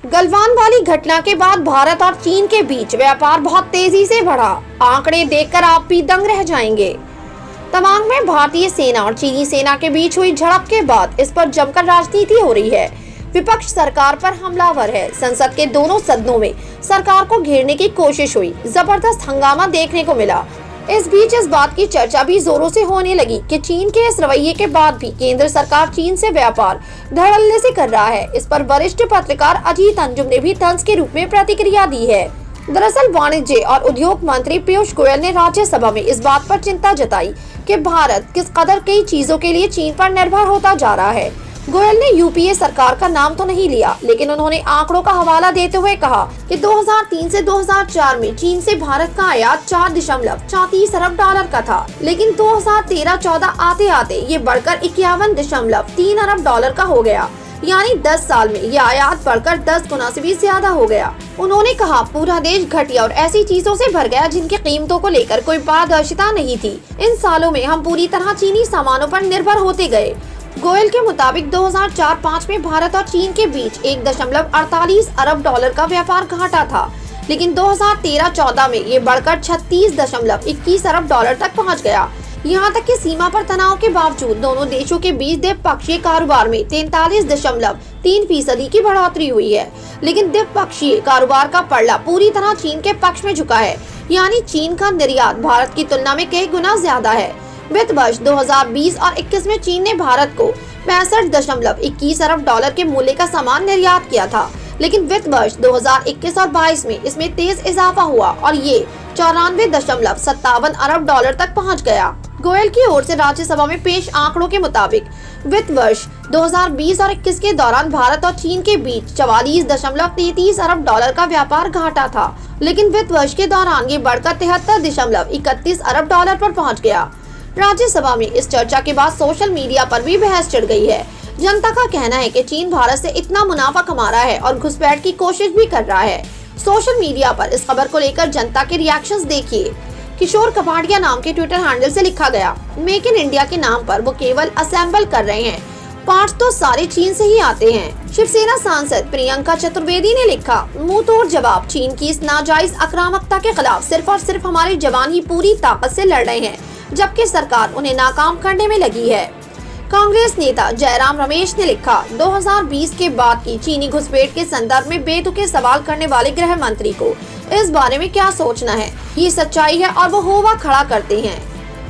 गलवान वाली घटना के बाद भारत और चीन के बीच व्यापार बहुत तेजी से बढ़ा। आंकड़े देखकर आप भी दंग रह जाएंगे। तवांग में भारतीय सेना और चीनी सेना के बीच हुई झड़प के बाद इस पर जमकर राजनीति हो रही है। विपक्ष सरकार पर हमलावर है। संसद के दोनों सदनों में सरकार को घेरने की कोशिश हुई। जबरदस्त हंगामा देखने को मिला। इस बीच इस बात की चर्चा भी जोरों से होने लगी कि चीन के इस रवैये के बाद भी केंद्र सरकार चीन से व्यापार धड़ल्ले से कर रहा है। इस पर वरिष्ठ पत्रकार अजीत अंजुम ने भी तंज के रूप में प्रतिक्रिया दी है। दरअसल वाणिज्य और उद्योग मंत्री पीयूष गोयल ने राज्यसभा में इस बात पर चिंता जताई कि भारत किस कदर कई चीजों के लिए चीन पर निर्भर होता जा रहा है। गोयल ने यूपीए सरकार का नाम तो नहीं लिया, लेकिन उन्होंने आंकड़ों का हवाला देते हुए कहा कि 2003 से 2004 में चीन से भारत का आयात 4.34 अरब डॉलर का था, लेकिन 2013-14 आते आते ये बढ़कर 51.3 अरब डॉलर का हो गया। यानी 10 साल में ये आयात बढ़कर 10 गुना से भी ज्यादा हो गया। उन्होंने कहा पूरा देश घटिया और ऐसी चीजों से भर गया जिनकी कीमतों को लेकर कोई पारदर्शिता नहीं थी। इन सालों में हम पूरी तरह चीनी सामानों पर निर्भर होते गए। गोयल के मुताबिक 2004-05 में भारत और चीन के बीच 1.48 अरब डॉलर का व्यापार घाटा था, लेकिन 2013-14 में ये बढ़कर 36.21 अरब डॉलर तक पहुंच गया। यहाँ तक कि सीमा पर तनाव के बावजूद दोनों देशों के बीच द्विपक्षीय कारोबार में 43.3% की बढ़ोतरी हुई है, लेकिन द्विपक्षीय कारोबार का पलड़ा पूरी तरह चीन के पक्ष में झुका है। यानी चीन का निर्यात भारत की तुलना में कई गुना ज्यादा है। वित्त वर्ष 2020 और 21 में चीन ने भारत को 65.21 अरब डॉलर के मूल्य का सामान निर्यात किया था, लेकिन वित्त वर्ष 2021 और 22 में इसमें तेज इजाफा हुआ और ये 94.57 अरब डॉलर तक पहुंच गया। गोयल की ओर से राज्यसभा में पेश आंकड़ों के मुताबिक वित्त वर्ष 2020 और 21 के दौरान भारत और चीन के बीच 44.33 अरब डॉलर का व्यापार घाटा था, लेकिन वित्त वर्ष के दौरान ये बढ़कर 73.31 अरब डॉलर पर पहुंच गया। राज्यसभा में इस चर्चा के बाद सोशल मीडिया पर भी बहस छिड़ गई है। जनता का कहना है कि चीन भारत से इतना मुनाफा कमा रहा है और घुसपैठ की कोशिश भी कर रहा है। सोशल मीडिया पर इस खबर को लेकर जनता के रिएक्शंस देखिए। किशोर कपाड़िया नाम के ट्विटर हैंडल से लिखा गया, मेक इन इंडिया के नाम पर वो केवल असेंबल कर रहे हैं, पार्ट्स तो सारे चीन से ही आते हैं। शिवसेना सांसद प्रियंका चतुर्वेदी ने लिखा, मुंह तोड़ जवाब, चीन की इस नाजायज आक्रामकता के खिलाफ सिर्फ और सिर्फ हमारे जवान ही पूरी ताकत से लड़ रहे हैं, जबकि सरकार उन्हें नाकाम करने में लगी है। कांग्रेस नेता जयराम रमेश ने लिखा, 2020 के बाद की चीनी घुसपैठ के संदर्भ में बेतुके सवाल करने वाले गृह मंत्री को इस बारे में क्या सोचना है। ये सच्चाई है और वो होवा खड़ा करते हैं।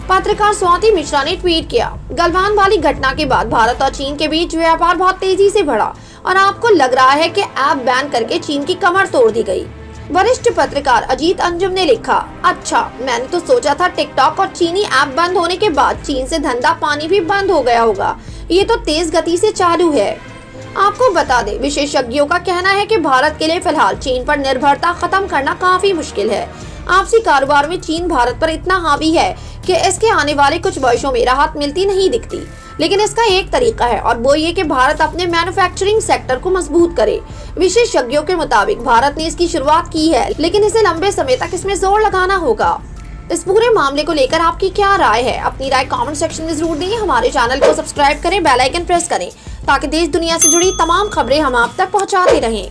पत्रकार स्वाति मिश्रा ने ट्वीट किया, गलवान वाली घटना के बाद भारत और चीन के बीच व्यापार बहुत तेजी से बढ़ा और आपको लग रहा है कि ऐप बैन करके चीन की कमर तोड़ दी गई। वरिष्ठ पत्रकार अजीत अंजुम ने लिखा, अच्छा मैंने तो सोचा था टिकटॉक और चीनी ऐप बंद होने के बाद चीन से धंधा पानी भी बंद हो गया होगा। ये तो तेज गति से चालू है। आपको बता दें, विशेषज्ञों का कहना है कि भारत के लिए फिलहाल चीन पर निर्भरता खत्म करना काफी मुश्किल है। आपसी कारोबार में चीन भारत पर इतना हावी है कि इसके आने वाले कुछ वर्षों में राहत मिलती नहीं दिखती, लेकिन इसका एक तरीका है और वो ये कि भारत अपने मैन्युफैक्चरिंग सेक्टर को मजबूत करे। विशेषज्ञों के मुताबिक भारत ने इसकी शुरुआत की है, लेकिन इसे लंबे समय तक इसमें जोर लगाना होगा। इस पूरे मामले को लेकर आपकी क्या राय है? अपनी राय कमेंट सेक्शन में जरूर दें। हमारे चैनल को सब्सक्राइब करें, बेल आइकन प्रेस करें ताकि देश दुनिया से जुड़ी तमाम खबरें हम आप तक पहुंचाते रहें।